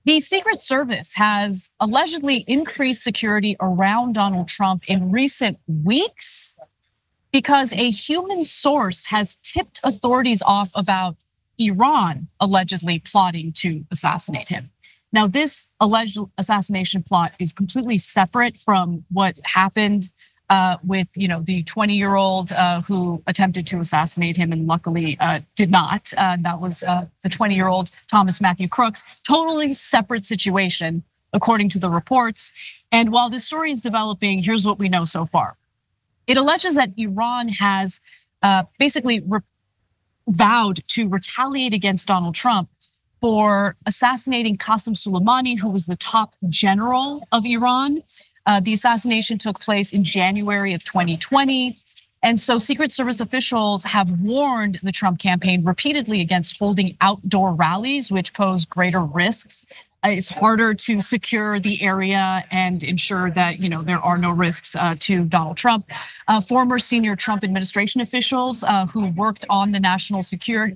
The Secret Service has allegedly increased security around Donald Trump in recent weeks because a human source has tipped authorities off about Iran allegedly plotting to assassinate him. Now, this alleged assassination plot is completely separate from what happened with the 20-year-old who attempted to assassinate him and luckily did not. That was the 20-year-old Thomas Matthew Crooks. Totally separate situation, according to the reports. And while this story is developing, here's what we know so far. It alleges that Iran has basically vowed to retaliate against Donald Trump for assassinating Qasem Soleimani, who was the top general of Iran. The assassination took place in January of 2020. And so Secret Service officials have warned the Trump campaign repeatedly against holding outdoor rallies, which pose greater risks. It's harder to secure the area and ensure that there are no risks to Donald Trump. Former senior Trump administration officials who worked on national security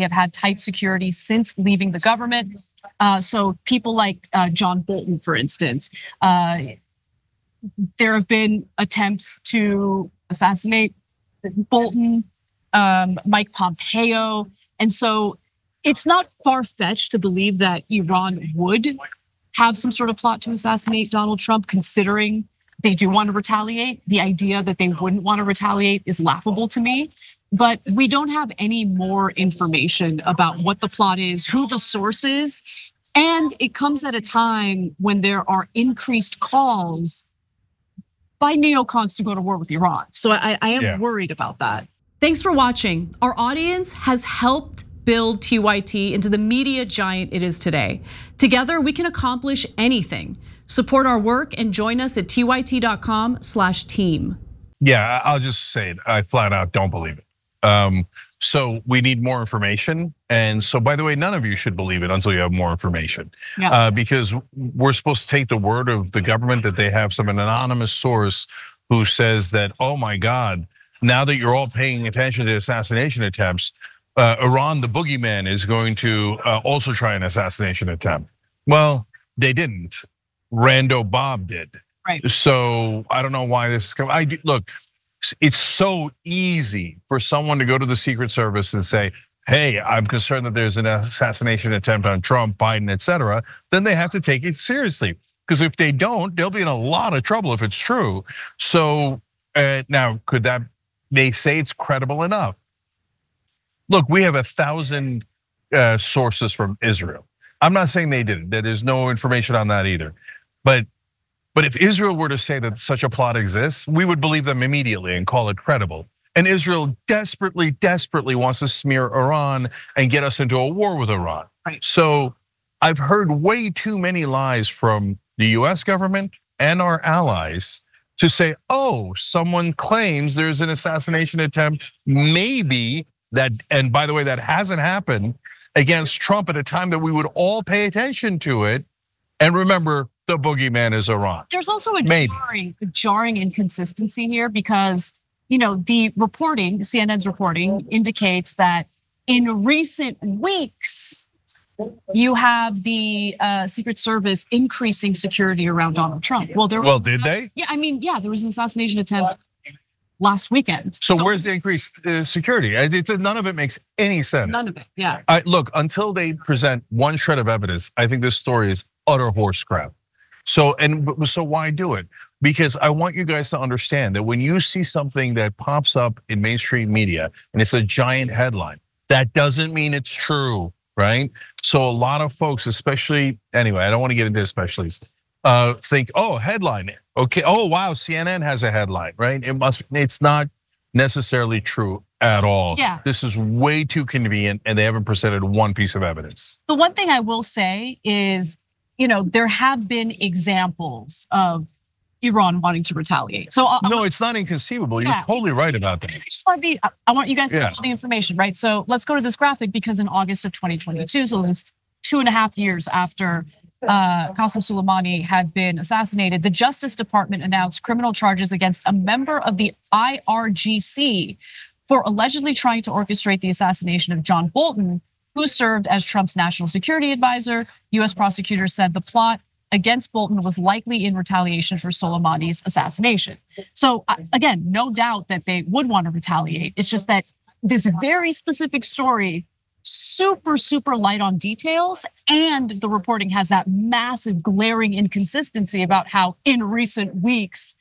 have had tight security since leaving the government. So people like John Bolton, for instance, there have been attempts to assassinate Bolton, Mike Pompeo, and so it's not far-fetched to believe that Iran would have some sort of plot to assassinate Donald Trump, considering they do want to retaliate. The idea that they wouldn't want to retaliate is laughable to me. But we don't have any more information about what the plot is, who the source is. And it comes at a time when there are increased calls by neocons to go to war with Iran. So I am worried about that. Thanks for watching. Our audience has helped build TYT into the media giant it is today. Together, we can accomplish anything. Support our work and join us at tyt.com/team. Yeah, I'll just say it. I flat out don't believe it. So we need more information. And so, by the way, none of you should believe it until you have more information. Because we're supposed to take the word of the government that they have some anonymous source who says that, oh my God, now that you're all paying attention to assassination attempts, Iran, the boogeyman, is going to also try an assassination attempt. Well, they didn't. Rando Bob did. Right. So I don't know why this is coming. Look, it's so easy for someone to go to the Secret Service and say, hey, I'm concerned that there's an assassination attempt on Trump, Biden, et cetera. Then they have to take it seriously. Because if they don't, they'll be in a lot of trouble if it's true. So now, could that, they say it's credible enough? Look, we have 1,000 sources from Israel. I'm not saying they didn't. There's no information on that either. But if Israel were to say that such a plot exists, we would believe them immediately and call it credible. And Israel desperately wants to smear Iran and get us into a war with Iran. Right. So I've heard way too many lies from the US government and our allies to say, oh, someone claims there's an assassination attempt, maybe that, and by the way, that hasn't happened, against Trump at a time that we would all pay attention to it. And remember, the boogeyman is Iran. There's also a jarring inconsistency here because the reporting, CNN's reporting, indicates that in recent weeks, you have the Secret Service increasing security around Donald Trump. Well, did they? Yeah, I mean, there was an assassination attempt last weekend. So where's the increased security? None of it makes any sense. None of it, yeah. Look, until they present one shred of evidence, I think this story is utter horse crap. So why do it? Because I want you guys to understand that when you see something that pops up in mainstream media and it's a giant headline, that doesn't mean it's true, right? So a lot of folks, especially, anyway, I don't want to get into especiallys, think, oh, headline, okay, oh wow, CNN has a headline, right? It's not necessarily true at all. Yeah. This is way too convenient and they haven't presented one piece of evidence. The one thing I will say is, there have been examples of Iran wanting to retaliate. So no, it's not inconceivable. You're totally right about that. I want you guys to have all the information, right? So let's go to this graphic because in August of 2022, so this is 2.5 years after Qasem Soleimani had been assassinated, the Justice Department announced criminal charges against a member of the IRGC for allegedly trying to orchestrate the assassination of John Bolton, who served as Trump's national security advisor. US prosecutors said the plot against Bolton was likely in retaliation for Soleimani's assassination. So again, no doubt that they would want to retaliate. It's just that this very specific story, super, super light on details, and the reporting has that massive glaring inconsistency about how in recent weeks,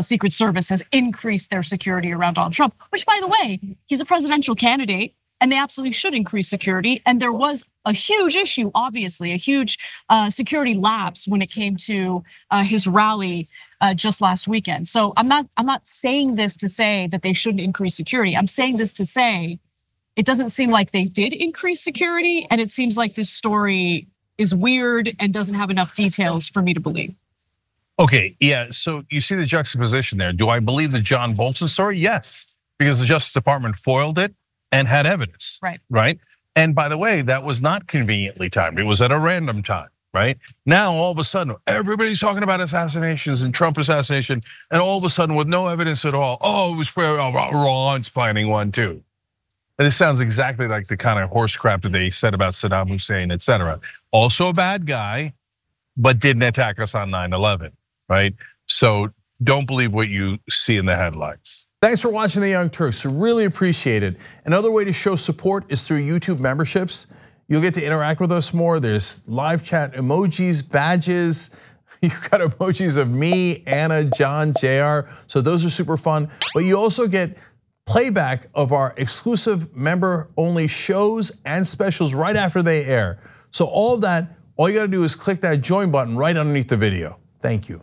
Secret Service has increased their security around Donald Trump, which, by the way, he's a presidential candidate and they absolutely should increase security. And there was a huge issue, obviously, a huge security lapse when it came to his rally just last weekend. So I'm not saying this to say that they shouldn't increase security. I'm saying this to say it doesn't seem like they did increase security, and it seems like this story is weird and doesn't have enough details for me to believe. Okay, yeah, so you see the juxtaposition there. Do I believe the John Bolton story? Yes, because the Justice Department foiled it and had evidence, right? And by the way, that was not conveniently timed. It was at a random time, right? Now, all of a sudden, everybody's talking about assassinations and Trump assassination, and all of a sudden with no evidence at all, it was Iran's planning one too. And this sounds exactly like the kind of horse crap that they said about Saddam Hussein, et cetera. Also a bad guy, but didn't attack us on 9/11. Right? So don't believe what you see in the headlines. Thanks for watching The Young Turks, really appreciate it. Another way to show support is through YouTube memberships. You'll get to interact with us more. There's live chat emojis, badges. You've got emojis of me, Anna, John, JR. So those are super fun. But you also get playback of our exclusive member-only shows and specials right after they air. So all of that, all you gotta do is click that join button right underneath the video. Thank you.